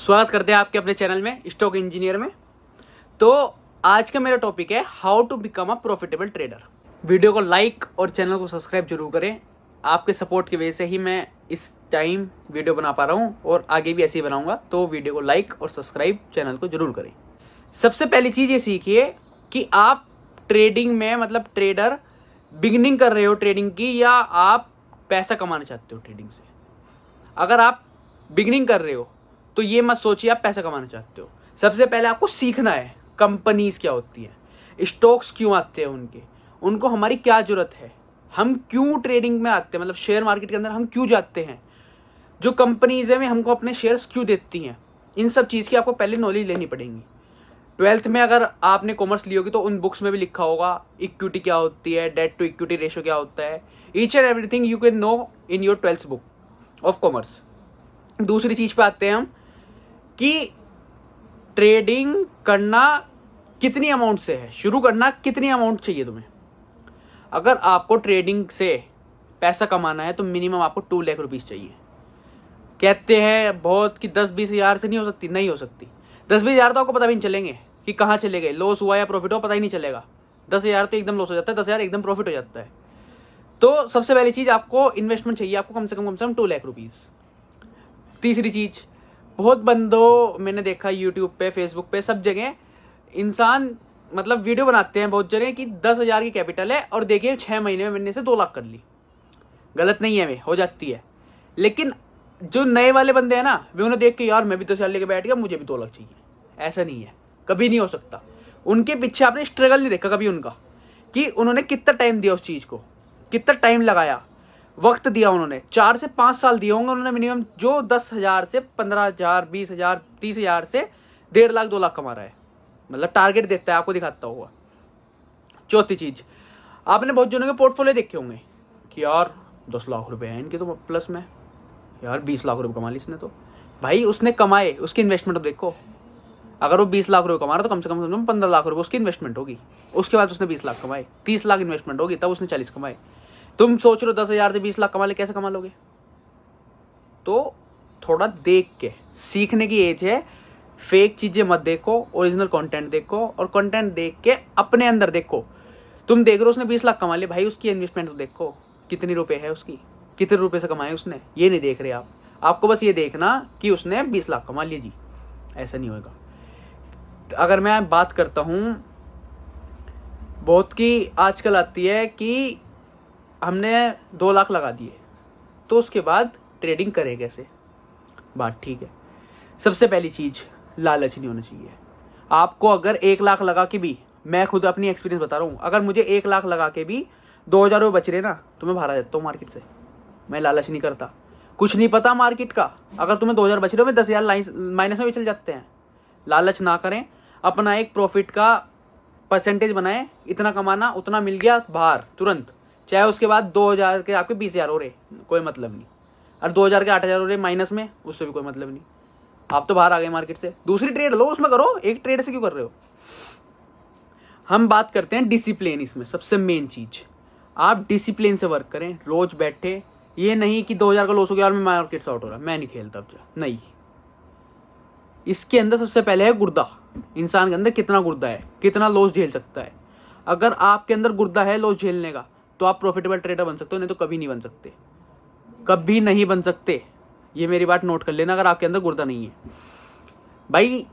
स्वागत करते हैं आपके अपने चैनल में स्टॉक इंजीनियर में। तो आज का मेरा टॉपिक है how to become a profitable trader. Video को लाइक और चैनल को सब्सक्राइब जरूर करें। आपके सपोर्ट की वजह से ही मैं इस टाइम वीडियो बना पा रहा हूँ और आगे भी ऐसे ही बनाऊंगा। तो वीडियो को लाइक और सब्सक्राइब चैनल को जरूर करें। सबसे पहली चीज़ ये सीखिए कि आप ट्रेडिंग में मतलब ट्रेडर बिगिनिंग कर रहे हो ट्रेडिंग की, या आप पैसा कमाना चाहते हो ट्रेडिंग से। अगर आप बिगिनिंग कर रहे हो तो ये मत सोचिए आप पैसा कमाना चाहते हो। सबसे पहले आपको सीखना है कंपनीज क्या होती हैं, स्टॉक्स क्यों आते हैं, उनको हमारी क्या जरूरत है, हम क्यों ट्रेडिंग में आते हैं, मतलब शेयर मार्केट के अंदर हम क्यों जाते हैं, जो कंपनीज है में हमको अपने शेयर्स क्यों देती हैं। इन सब चीज़ की आपको पहले नॉलेज लेनी पड़ेगी। 12th में अगर आपने कॉमर्स ली होगी तो उन बुक्स में भी लिखा होगा इक्विटी क्या होती है, डेट टू इक्विटी रेशियो क्या होता है। Each and everything you can no in your 12th book of commerce. दूसरी चीज पे आते हैं हम कि ट्रेडिंग करना कितनी अमाउंट से है, शुरू करना कितनी अमाउंट चाहिए तुम्हें। अगर आपको ट्रेडिंग से पैसा कमाना है तो मिनिमम आपको 2 लाख रुपीस चाहिए। कहते हैं बहुत कि 10-20 हज़ार से नहीं हो सकती, नहीं हो सकती। 10-20 हज़ार तो आपको पता भी नहीं चलेंगे कि कहाँ चले गए, लॉस हुआ या प्रॉफिट हुआ पता ही नहीं चलेगा। 10 हज़ार तो एकदम लॉस हो जाता है, 10 हज़ार एकदम प्रॉफिट हो जाता है। तो सबसे पहली चीज आपको इन्वेस्टमेंट चाहिए, आपको कम से कम 2 लाख रुपीस। तीसरी चीज, बहुत बंदों मैंने देखा यूट्यूब पे, फेसबुक पे, सब जगह इंसान मतलब वीडियो बनाते हैं बहुत जगह कि 10 हज़ार की कैपिटल है और देखिए 6 महीने में मैंने से 2 लाख कर ली। गलत नहीं है, वे हो जाती है। लेकिन जो नए वाले बंदे हैं ना, वे उन्हें देख के यार मैं भी 10 हज़ार लेके बैठ गया, मुझे भी 2 लाख चाहिए। ऐसा नहीं है, कभी नहीं हो सकता। उनके पीछे आपने स्ट्रगल नहीं देखा कभी उनका, कि उन्होंने कितना टाइम दिया उस चीज को, कितना टाइम लगाया, वक्त दिया उन्होंने। 4 से 5 साल दिए होंगे उन्होंने मिनिमम। जो 10 हज़ार से 15 हज़ार 20 हज़ार 30 हज़ार से 1.5 लाख 2 लाख कमा रहा है, मतलब टारगेट देता है, आपको दिखाता होगा। चौथी चीज, आपने बहुत जनों के पोर्टफोलियो देखे होंगे कि यार 10 लाख रुपए हैं इनके तो प्लस में, यार 20 लाख रुपए कमा ली इसने। तो भाई उसने कमाए, उसकी इन्वेस्टमेंट तो देखो। अगर वो 20 लाख रुपए कमा रहा तो कम से कम 15 लाख रुपए उसकी इन्वेस्टमेंट होगी। उसके बाद उसने 20 लाख कमाए, 30 लाख इन्वेस्टमेंट होगी, तब उसने 40 कमाए। तुम सोच रहे हो 10 हज़ार से 20 लाख कमा ले, कैसे कमा लोगे। तो थोड़ा देख के सीखने की एज है। फेक चीजें मत देखो, ओरिजिनल कंटेंट देखो, और कंटेंट देख के अपने अंदर देखो। तुम देख रहे हो उसने 20 लाख कमा ले, भाई उसकी इन्वेस्टमेंट तो देखो कितनी रुपए है उसकी, कितने रुपए से कमाए उसने, ये नहीं देख रहे आप। आपको बस ये देखना कि उसने 20 लाख कमा लिए जी, ऐसा नहीं होगा। अगर मैं बात करता हूं, बहुत की आजकल आती है कि हमने 2 लाख लगा दिए तो उसके बाद ट्रेडिंग करें कैसे। बात ठीक है। सबसे पहली चीज, लालच नहीं होना चाहिए आपको। अगर 1 लाख लगा के भी, मैं खुद अपनी एक्सपीरियंस बता रहा हूँ, अगर मुझे 1 लाख लगा के भी 2 हज़ार रुपये बच रहे ना तो मैं बाहर आ जाता हूँ मार्केट से। मैं लालच नहीं करता, कुछ नहीं पता मार्केट का। अगर तुम्हें 2 हज़ार बच रहे हो, मैं 10 हज़ार माइनस में भी चल जाते हैं। लालच ना करें, अपना एक प्रॉफिट का परसेंटेज बनाए, इतना कमाना उतना मिल गया बाहर तुरंत। चाहे उसके बाद 2 हज़ार के आपके 20 हज़ार हो रहे, कोई मतलब नहीं। और 2 हज़ार के 8 हज़ार हो रहे माइनस में, उससे भी कोई मतलब नहीं। आप तो बाहर आ गए मार्केट से। दूसरी ट्रेड लो, उसमें करो, एक ट्रेड से क्यों कर रहे हो। हम बात करते हैं डिसिप्लिन। इसमें सबसे मेन चीज, आप डिसिप्लिन से वर्क करें, रोज बैठे। ये नहीं कि 2 हज़ार का लॉस हो गया और मैं मार्केट से आउट हो रहा, मैं नहीं खेलता अब नहीं। इसके अंदर सबसे पहले है गुर्दा। इंसान के अंदर कितना गुर्दा है, कितना लॉस झेल सकता है। अगर आपके अंदर गुर्दा है लॉस झेलने का, तो आप प्रॉफिटेबल ट्रेडर बन सकते हो, नहीं तो कभी नहीं बन सकते, कभी नहीं बन सकते। ये मेरी बात नोट कर लेना, अगर आपके अंदर गुर्दा नहीं है। भाई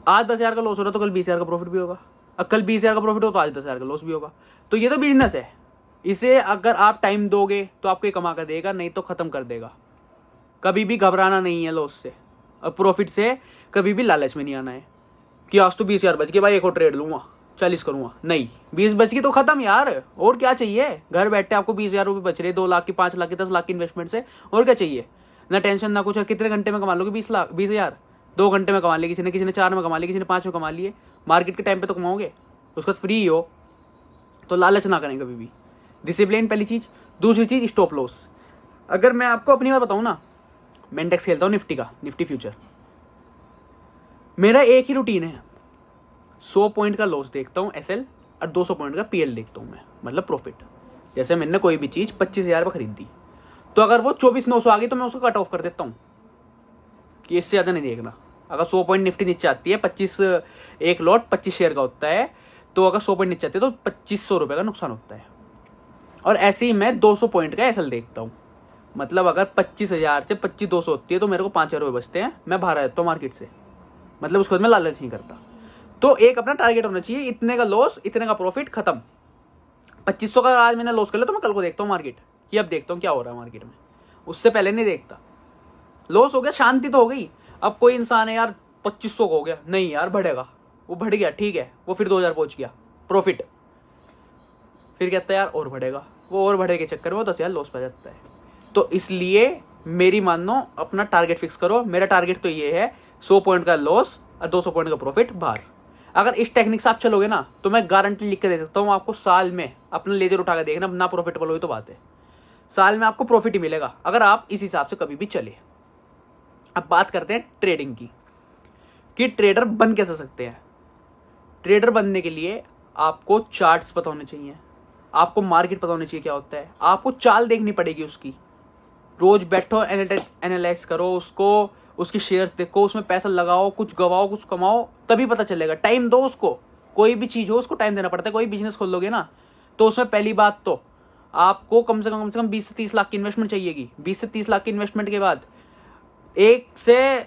आज 10 हज़ार का लॉस हो रहा तो कल 20 हज़ार का प्रॉफिट भी होगा, और कल 20 हज़ार का प्रॉफिट हो तो आज 10 हज़ार का लॉस भी होगा। तो ये तो बिजनेस है। इसे अगर आप टाइम दोगे तो आपको ये कमा कर देगा, नहीं तो खत्म कर देगा। कभी भी घबराना नहीं है लॉस से, और प्रॉफिट से कभी भी लालच में नहीं आना है कि आज तो 20 हज़ार बच के भाई एक और ट्रेड लूंगा, 40 करूंगा। नहीं, 20 बच की तो खत्म यार, और क्या चाहिए। घर बैठे आपको 20 हज़ार रुपये बच रहे, 2 लाख की, 5 लाख की, 10 लाख की इन्वेस्टमेंट से, और क्या चाहिए। ना टेंशन ना कुछ। कितने घंटे में कमा लोगे 20 हज़ार। 2 घंटे में कमा लिए किसी ने 4 में कमा लिए, किसी ने 5 में कमा लिए। मार्केट के टाइम पे तो कमाओगे, उसके बाद फ्री हो। तो लालच ना करें कभी भी। डिसिप्लिन पहली चीज। दूसरी चीज स्टॉप लॉस। अगर मैं आपको अपनी बात बताऊं ना, मैं इंडेक्स खेलता हूँ निफ्टी का, निफ्टी फ्यूचर। मेरा एक ही रूटीन है, 100 पॉइंट का लॉस देखता हूँ एसएल, और 200 पॉइंट का पीएल देखता हूँ मैं, मतलब प्रॉफिट। जैसे मैंने कोई भी चीज 25 हज़ार पर खरीद दी, तो अगर वो 24,900 आ गई तो मैं उसको कट ऑफ कर देता हूँ कि इससे ज्यादा नहीं देखना। अगर 100 पॉइंट निफ्टी नीचे आती है, 25 एक लॉट 25 शेयर का होता है, तो अगर 100 पॉइंट नीचे आती है तो 2500 रुपये का नुकसान होता है। और ऐसे ही मैं 200 पॉइंट का एसएल देखता हूँ, मतलब अगर 25,000 से 25,200 होती है तो मेरे को 5,000 रुपये बचते हैं, मैं बाहर आ जाता हूँ मार्केट से, मतलब उसके बाद मैं लालच नहीं करता। तो एक अपना टारगेट होना चाहिए, इतने का लॉस इतने का प्रॉफिट, खत्म। 2500 का आज मैंने लॉस कर लिया तो मैं कल को देखता हूँ मार्केट कि अब देखता हूँ क्या हो रहा है मार्केट में, उससे पहले नहीं देखता। लॉस हो गया, शांति तो हो गई। अब कोई इंसान है यार 2500 का हो गया, नहीं यार बढ़ेगा, वो बढ़ गया ठीक है, वो फिर 2000 पहुंच गया प्रॉफिट, फिर कहता है यार और बढ़ेगा, वो और बढ़े के चक्कर में वो 10,000 लॉस पा जाता है। तो इसलिए मेरी मानो अपना टारगेट फिक्स करो। मेरा टारगेट तो ये है 100 पॉइंट का लॉस और 200 पॉइंट का प्रॉफिट बाहर। अगर इस टेक्निक से आप चलोगे ना तो मैं गारंटी लिख के दे सकता हूँ आपको, साल में अपना लेजर उठा के देखना, ना प्रॉफिटेबल हुई तो बात है, साल में आपको प्रॉफिट ही मिलेगा अगर आप इस हिसाब से कभी भी चले। अब बात करते हैं ट्रेडिंग की, कि ट्रेडर बन कैसे सकते हैं। ट्रेडर बनने के लिए आपको चार्ट्स पता होने चाहिए, आपको मार्केट पता होना चाहिए क्या होता है, आपको चाल देखनी पड़ेगी उसकी, रोज बैठो एनालाइज करो उसको, उसकी शेयर्स देखो, उसमें पैसा लगाओ, कुछ गवाओ कुछ कमाओ, तभी पता चलेगा। टाइम दो उसको, कोई भी चीज़ हो उसको टाइम देना पड़ता है। कोई बिजनेस खोल लोगे ना तो उसमें पहली बात तो आपको कम से कम 20 से 30 लाख की इन्वेस्टमेंट चाहिएगी। 20 से 30 लाख की इन्वेस्टमेंट के बाद 6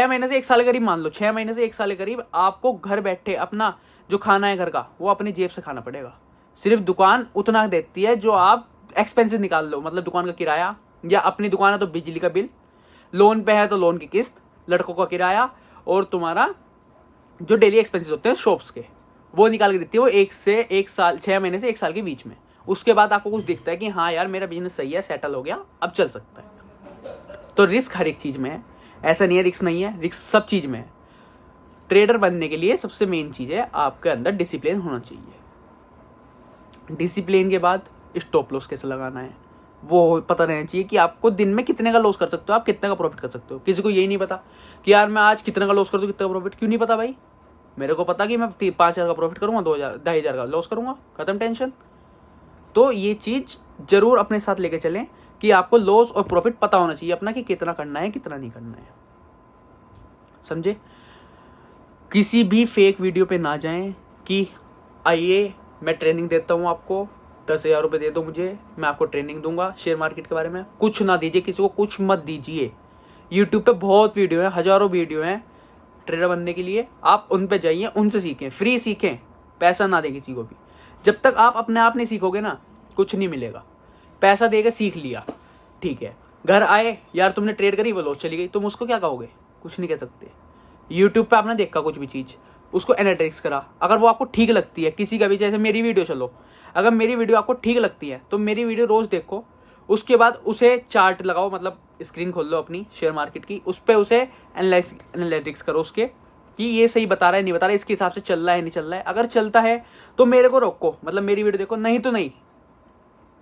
महीने से 1 साल के करीब, मान लो 6 महीने से 1 साल के करीब आपको घर बैठे अपना जो खाना है घर का वो अपनी जेब से खाना पड़ेगा। सिर्फ दुकान उतना देती है जो आप एक्सपेंसेस निकाल लो, मतलब दुकान का किराया, या अपनी दुकान है तो बिजली का बिल, लोन पे है तो लोन की किस्त, लड़कों का किराया, और तुम्हारा जो डेली एक्सपेंसेस होते हैं शॉप्स के, वो निकाल के देती है वो 6 महीने से 1 साल के बीच में। उसके बाद आपको कुछ दिखता है कि हाँ यार मेरा बिजनेस सही है, सेटल हो गया, अब चल सकता है। तो रिस्क हर एक चीज़ में है, ऐसा नहीं है रिस्क नहीं है, रिस्क सब चीज़ में है। ट्रेडर बनने के लिए सबसे मेन चीज़ है आपके अंदर डिसिप्लिन होना चाहिए। डिसिप्लिन के बाद स्टॉप लॉस कैसे लगाना है वो पता रहना चाहिए, कि आपको दिन में कितने का लॉस कर सकते हो, आप कितने का प्रॉफिट कर सकते हो। किसी को यही नहीं पता कि यार मैं आज कितने का लॉस कर दूँ, कितने का प्रॉफिट, क्यों नहीं पता भाई, मेरे को पता कि मैं 5,000 का प्रॉफिट करूँगा, 2,000 2,500 का लॉस करूँगा, खत्म टेंशन। तो ये चीज़ जरूर अपने साथ लेके चलें कि आपको लॉस और प्रॉफिट पता होना चाहिए अपना, कि कितना करना है कितना नहीं करना है, समझे। किसी भी फेक वीडियो पे ना जाएं कि आइए मैं ट्रेनिंग देता हूँ आपको, 10,000 रुपये दे दो मुझे, मैं आपको ट्रेनिंग दूंगा शेयर मार्केट के बारे में। कुछ ना दीजिए, किसी को कुछ मत दीजिए। यूट्यूब पे बहुत वीडियो है, हजारों वीडियो हैं ट्रेडर बनने के लिए, आप उन पे जाइए, उनसे सीखें, फ्री सीखें, पैसा ना दें किसी को भी। जब तक आप अपने आप नहीं सीखोगे ना कुछ नहीं मिलेगा। पैसा देकर सीख लिया ठीक है, घर आए यार तुमने ट्रेड करी वो लॉस चली गई, तुम उसको क्या कहोगे, कुछ नहीं कह सकते। यूट्यूब पे आपने देखा कुछ भी चीज़, उसको एनालिटिक्स करा, अगर वो आपको ठीक लगती है, किसी का भी, जैसे मेरी वीडियो चलो, अगर मेरी वीडियो आपको ठीक लगती है तो मेरी वीडियो रोज़ देखो, उसके बाद उसे चार्ट लगाओ, मतलब स्क्रीन खोल लो अपनी शेयर मार्केट की, उस पर उसे एनालिटिक्स करो उसके, कि ये सही बता रहा है नहीं बता रहा है, इसके हिसाब से चल रहा है नहीं चल रहा है। अगर चलता है तो मेरे को रोको, मतलब मेरी वीडियो देखो, नहीं तो नहीं।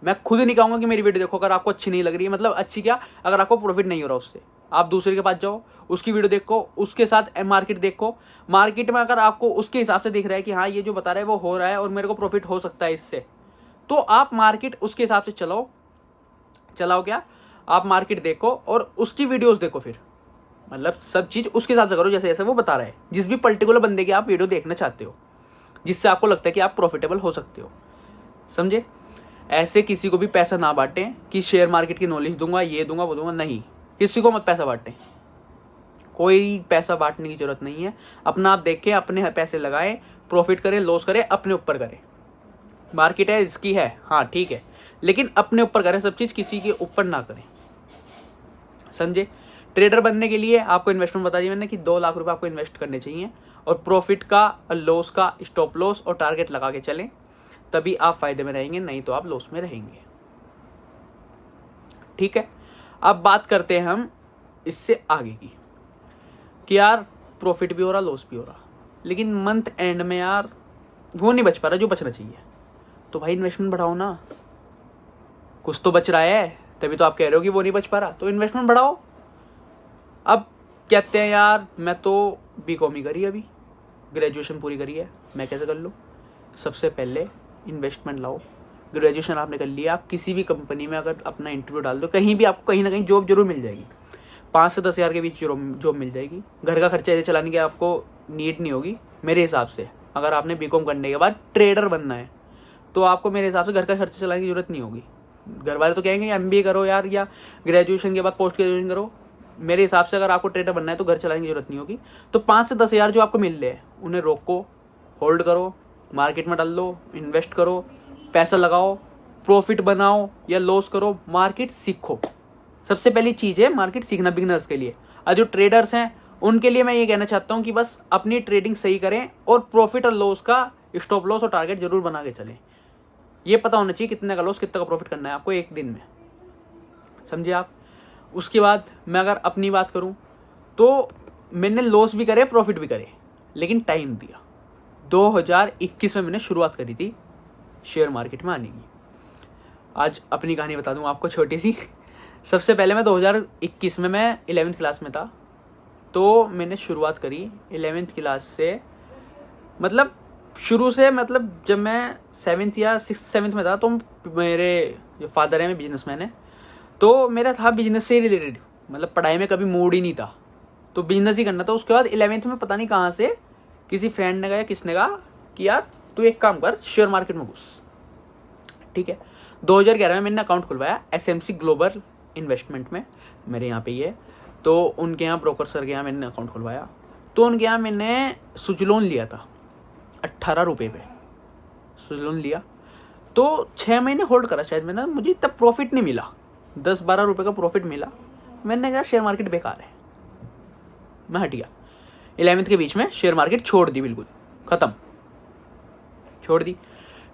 मैं खुद नहीं कहूँगा कि मेरी वीडियो देखो अगर आपको अच्छी नहीं लग रही है, मतलब अच्छी क्या, अगर आपको प्रॉफिट नहीं हो रहा उससे, आप दूसरे के पास जाओ, उसकी वीडियो देखो, उसके साथ मार्केट देखो, मार्केट में अगर आपको उसके हिसाब से दिख रहा है कि हाँ ये जो बता रहा है वो हो रहा है और मेरे को प्रॉफिट हो सकता है इससे, तो आप मार्केट उसके हिसाब से चलाओ क्या, आप मार्केट देखो और उसकी वीडियोस देखो, फिर मतलब सब चीज़ उसके हिसाब से करो जैसे जैसे वो बता रहा है, जिस भी पर्टिकुलर बंदे की आप वीडियो देखना चाहते हो, जिससे आपको लगता है कि आप प्रॉफिटेबल हो सकते हो, समझे। ऐसे किसी को भी पैसा ना बांटें कि शेयर मार्केट की नॉलेज दूंगा, ये दूंगा वो दूंगा, नहीं, किसी को मत पैसा बांटें, कोई पैसा बांटने की जरूरत नहीं है। अपना आप देखें, अपने पैसे लगाएं, प्रॉफिट करें लॉस करें अपने ऊपर करें। मार्केट है इसकी है, हाँ ठीक है, लेकिन अपने ऊपर करें सब चीज़, किसी के ऊपर ना करें, समझे। ट्रेडर बनने के लिए आपको इन्वेस्टमेंट बता दी मैंने कि 2 लाख रुपए आपको इन्वेस्ट करने चाहिए, और प्रॉफिट का लॉस का स्टॉप लॉस और टारगेट लगा के चलें, तभी आप फायदे में रहेंगे, नहीं तो आप लॉस में रहेंगे, ठीक है। अब बात करते हैं हम इससे आगे की, कि यार प्रॉफिट भी हो रहा लॉस भी हो रहा, लेकिन मंथ एंड में यार वो नहीं बच पा रहा जो बचना चाहिए, तो भाई इन्वेस्टमेंट बढ़ाओ ना, कुछ तो बच रहा है, तभी तो आप कह रहे हो कि वो नहीं बच पा रहा, तो इन्वेस्टमेंट बढ़ाओ। अब कहते हैं यार मैं तो बीकॉम ही करी, अभी ग्रेजुएशन पूरी करी है, मैं कैसे कर लूँ। सबसे पहले इन्वेस्टमेंट लाओ। ग्रेजुएशन आपने कर लिया, आप किसी भी कंपनी में अगर अपना इंटरव्यू डाल दो, कहीं भी आपको कहीं ना कहीं जॉब जरूर मिल जाएगी। 5 से 10 हज़ार के बीच जॉब मिल जाएगी। घर का खर्चा ऐसे चलाने की आपको नीड नहीं होगी मेरे हिसाब से। अगर आपने बीकॉम करने के बाद ट्रेडर बनना है तो आपको मेरे हिसाब से घर का खर्चा चलाने की जरूरत नहीं होगी। घर वाले तो कहेंगे MBA करो यार, या ग्रेजुएशन के बाद पोस्ट ग्रेजुएशन करो। मेरे हिसाब से अगर आपको ट्रेडर बनना है तो घर चलाने की जरूरत नहीं होगी। तो 5 से 10 हज़ार जो आपको मिल रहे हैं उन्हें रोको, होल्ड करो, मार्केट में डाल लो, इन्वेस्ट करो, पैसा लगाओ, प्रॉफिट बनाओ या लॉस करो, मार्केट सीखो। सबसे पहली चीज़ है मार्केट सीखना बिगिनर्स के लिए। और जो ट्रेडर्स हैं उनके लिए मैं ये कहना चाहता हूँ कि बस अपनी ट्रेडिंग सही करें और प्रॉफिट और लॉस का स्टॉप लॉस और टारगेट जरूर बना के चलें। ये पता होना चाहिए कितने का लॉस कितने का प्रॉफिट करना है आपको एक दिन में, समझे आप। उसके बाद मैं अगर अपनी बात करूं तो मैंने लॉस भी करे प्रॉफिट भी करे, लेकिन टाइम दिया। 2021 में मैंने शुरुआत करी थी शेयर मार्केट में आने की। आज अपनी कहानी बता दूं आपको छोटी सी। सबसे पहले मैं 2021 में मैं 11th क्लास में था, तो मैंने शुरुआत करी 11th क्लास से। मतलब शुरू से, मतलब जब मैं 7th या 6th 7th में था तो मेरे जो फादर है, मैं बिजनेसमैन है, तो मेरा था बिजनेस से रिलेटेड। मतलब पढ़ाई में कभी मूड ही नहीं था, तो बिजनेस ही करना था। उसके बाद 11th में पता नहीं कहाँ से किसी फ्रेंड ने कहा, किसने कहा कि यार तू एक काम कर, शेयर मार्केट में घुस। ठीक है, 2011 में मैंने अकाउंट खुलवाया SMC ग्लोबल इन्वेस्टमेंट में, मेरे यहाँ पे ही है। तो उनके यहाँ ब्रोकर सर के यहाँ मैंने अकाउंट खुलवाया। तो उनके यहाँ मैंने सुज लोन लिया था 18 रुपये पे सुज लोन लिया। तो 6 महीने होल्ड करा शायद मैंने, मुझे तब प्रॉफिट नहीं मिला, 10-12 रुपये का प्रॉफिट मिला। मैंने कहा शेयर मार्केट बेकार है, मैं हट गया। 11th के बीच में शेयर मार्केट छोड़ दी, बिल्कुल ख़त्म, छोड़ दी।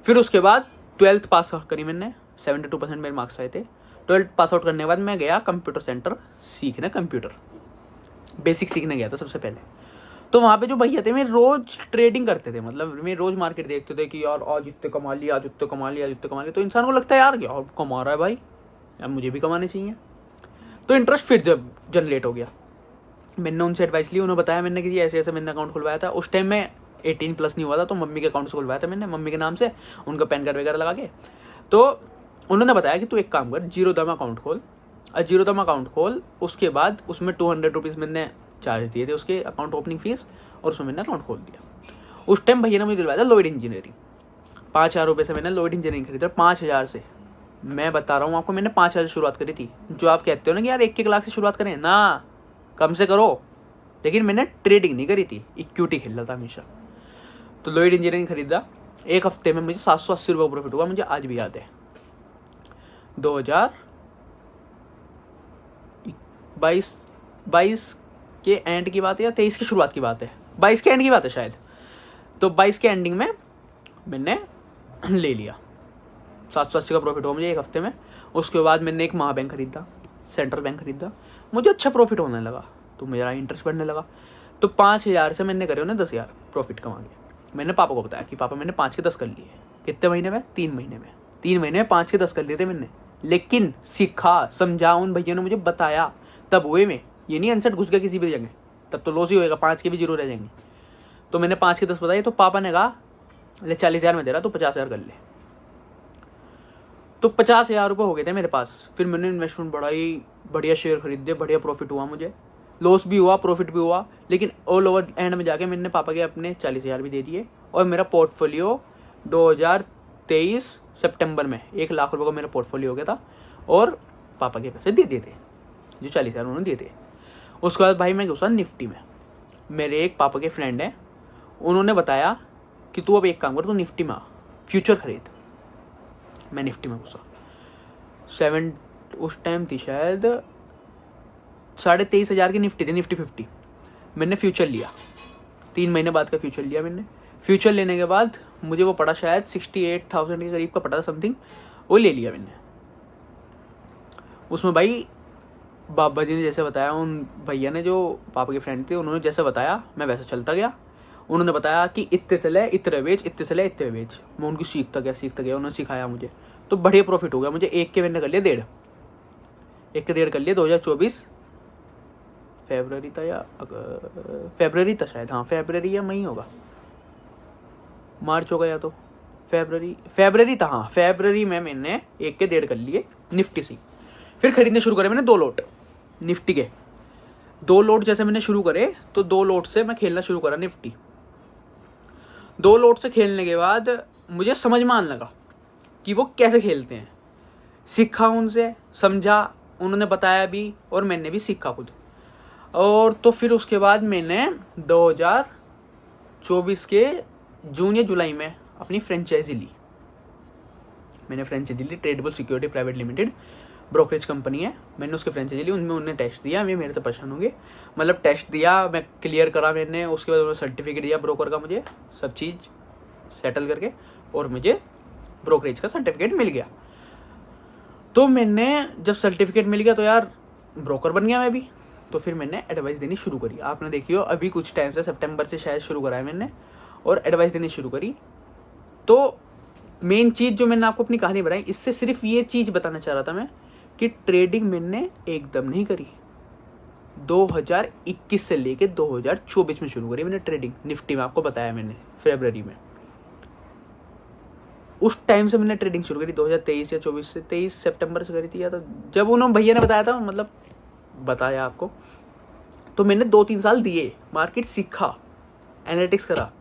फिर उसके बाद 12th पास करी मैंने, 72% मेरे मार्क्स आए थे। 12th पास आउट करने के बाद मैं गया कंप्यूटर सेंटर सीखने, कंप्यूटर बेसिक सीखने गया था सबसे पहले। तो वहाँ पे जो भैया थे, मैं रोज ट्रेडिंग करते थे। मतलब मैं रोज मार्केट देखते थे कि यार आज इतने कमा लिया, आज इतने कमा लिया, आज इतने कमा लिया। तो इंसान को लगता है यार क्या और कमा रहा है भाई, यार मुझे भी कमाने चाहिए। तो इंटरेस्ट फिर जब जनरेट हो गया, मैंने उनसे एडवाइस ली। उन्होंने बताया मैंने कि ऐसे ऐसे मैंने अकाउंट खुलवाया था। उस टाइम में 18 प्लस नहीं हुआ था, तो मम्मी के अकाउंट से खुलवाया था मैंने, मम्मी के नाम से, उनका पैन कार्ड वगैरह लगा के। तो उन्होंने बताया कि तू एक काम कर, जीरो दम अकाउंट खोल, और जीरो दम अकाउंट खोल। उसके बाद उसमें 200 रुपीज़ मैंने चार्ज दिए थे उसके अकाउंट ओपनिंग फीस, और उसमें मैंने अकाउंट खोल दिया। उस टाइम भैया ने मुझे दिलवाया था लॉयड इंजीनियरिंग। 5,000 रुपये से मैंने लॉयड इंजीनियरिंग खरीदा। 5,000 से, मैं बता रहा हूँ आपको, मैंने 5,000 से शुरुआत करी थी। जो आप कहते हो ना कि यार 1 लाख से शुरुआत करें ना, कम से करो। लेकिन मैंने ट्रेडिंग नहीं करी थी, इक्विटी खेल रहा था हमेशा। तो लॉयड इंजीनियरिंग खरीदा, एक हफ्ते में मुझे 780 रुपये प्रॉफिट हुआ, मुझे आज भी याद है। 2022 के एंड की बात है या 23 की शुरुआत की बात है, 22 के एंड की बात है शायद। तो 22 के एंडिंग में मैंने ले लिया, 780 का प्रॉफिट हुआ मुझे एक हफ्ते में। उसके बाद मैंने एक महाबैंक खरीदा, सेंट्रल बैंक खरीदा, मुझे अच्छा प्रॉफिट होने लगा, तो मेरा इंटरेस्ट बढ़ने लगा। तो 5,000 से मैंने करे उन्हें 10,000 प्रॉफिट कमा के। मैंने पापा को बताया कि पापा मैंने 5 के 10 कर लिए। कितने महीने में? 3 महीने में। 3 महीने में 5 के 10 कर लिए थे मैंने। लेकिन सीखा, समझा, उन भैया ने मुझे बताया, तब हुए में। ये नहीं अनसेट घुस गया किसी भी जगह, तब तो लॉस ही होएगा, 5 के भी जरूर रह जाएंगे। तो मैंने 5 के 10 बताए। तो पापा ने कहा ले 40,000 में दे रहा, तो 50,000 कर ले। तो 50,000 रुपये हो गए थे मेरे पास। फिर मैंने इन्वेस्टमेंट बढ़ाई, बढ़िया शेयर खरीदे, बढ़िया प्रॉफिट हुआ मुझे। लॉस भी हुआ, प्रॉफिट भी हुआ, लेकिन ऑल ओवर एंड में जाके मैंने पापा के अपने 40,000 भी दे दिए। और मेरा पोर्टफोलियो 2023 सितंबर में 1 लाख रुपये का मेरा पोर्टफोलियो हो गया था। और पापा के पैसे दे दिए थे, जो 40,000 उन्होंने दिए थे। उसके बाद भाई मैं घुसा निफ्टी में। मेरे एक पापा के फ्रेंड हैं, उन्होंने बताया कि तू अब एक काम कर, तू निफ्टी में आ, फ्यूचर खरीद। मैं निफ्टी में घुसा। उस टाइम थी शायद 23,500 की निफ्टी थी, निफ्टी 50। मैंने फ्यूचर लिया, 3 महीने बाद का फ्यूचर लिया मैंने। फ्यूचर लेने के बाद मुझे वो पड़ा शायद 68,000 के करीब का पड़ा था समथिंग, वो ले लिया मैंने। उसमें भाई बाबा जी ने जैसे बताया, उन भैया ने जो पापा के फ्रेंड थे, उन्होंने जैसे बताया मैं वैसे चलता गया। उन्होंने बताया कि इतने से ले इतने बेच, इतने से ले इतने बेच। मैं उनकी सीखता गया, उन्होंने सिखाया मुझे, तो बढ़िया प्रॉफिट हो गया मुझे। एक के मैंने कर लिया 1.5, एक के 1.5 कर लिया। 2024 फरवरी था या फरवरी था शायद, हाँ फरवरी या मई होगा, मार्च होगा या तो फरवरी था, हाँ फरवरी में मैंने 1 के 1.5 कर लिए निफ्टी से। फिर खरीदने शुरू करे मैंने 2 लॉट निफ्टी के। 2 लोट जैसे मैंने शुरू करे तो 2 लोट से मैं खेलना शुरू करा निफ्टी। 2 लोट से खेलने के बाद मुझे समझ में आने लगा कि वो कैसे खेलते हैं। सीखा उनसे, समझा, उन्होंने बताया भी और मैंने भी सीखा खुद। और तो फिर उसके बाद मैंने 2024 के जून या जुलाई में अपनी फ्रेंचाइजी ली। मैंने फ्रेंचाइजी ली, tradable security private limited brokerage company है, मैंने उसके फ्रेंचाइजी ली। उनमें उन्होंने टेस्ट दिया, मैं मेरे तो परेशान होंगे, मतलब टेस्ट दिया, मैं क्लियर करा मैंने। उसके बाद उन्होंने सर्टिफिकेट दिया ब्रोकर का, मुझे सब चीज़ सेटल करके, और मुझे ब्रोकरेज का सर्टिफिकेट मिल गया। तो मैंने जब सर्टिफिकेट मिल गया तो यार ब्रोकर बन गया मैं भी। तो फिर मैंने एडवाइस देनी शुरू करी। आपने देखी हो अभी कुछ टाइम से, सितंबर से शायद शुरू करा है मैंने, और एडवाइस देनी शुरू करी। तो मेन चीज़ जो मैंने आपको अपनी कहानी बताई, इससे सिर्फ ये चीज़ बताना चाह रहा था मैं कि ट्रेडिंग मैंने एकदम नहीं करी। 2021 से लेके 2024 में शुरू करी मैंने ट्रेडिंग निफ्टी में, आपको बताया मैंने फरवरी में। उस टाइम से मैंने ट्रेडिंग शुरू करी 2023 या 24 से, 23 सितंबर से करी थी या तो जब उन्होंने भैया ने बताया था, मतलब बताया आपको। तो मैंने 2-3 साल दिए, मार्केट सीखा, एनालिटिक्स करा।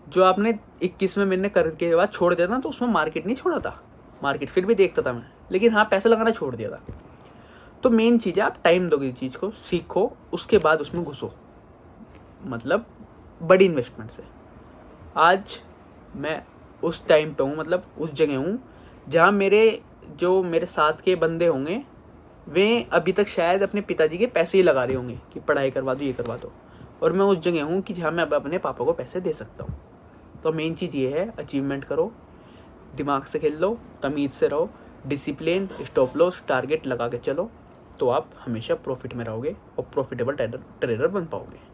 जो आपने 21 में मैंने करके बाद छोड़ दिया था, तो उसमें मार्केट नहीं छोड़ा था, मार्केट फिर भी देखता था मैं, लेकिन हाँ पैसा लगाना छोड़ दिया था। तो मेन चीज़ है आप टाइम दोगे चीज़ को, सीखो, उसके बाद उसमें घुसो, मतलब बड़ी इन्वेस्टमेंट से। आज मैं उस टाइम पे हूँ, मतलब उस जगह हूँ जहाँ मेरे साथ के बंदे होंगे, वे अभी तक शायद अपने पिताजी के पैसे ही लगा रहे होंगे कि पढ़ाई करवा दो, ये करवा दो, और मैं उस जगह हूँ कि जहाँ मैं अब अपने पापा को पैसे दे सकता हूँ। तो मेन चीज़ ये है, अचीवमेंट करो, दिमाग से खेल लो, तमीज़ से रहो, डिसिप्लिन, स्टॉप लॉस, टारगेट लगा के चलो, तो आप हमेशा प्रॉफिट में रहोगे और प्रॉफिटेबल ट्रेडर बन पाओगे।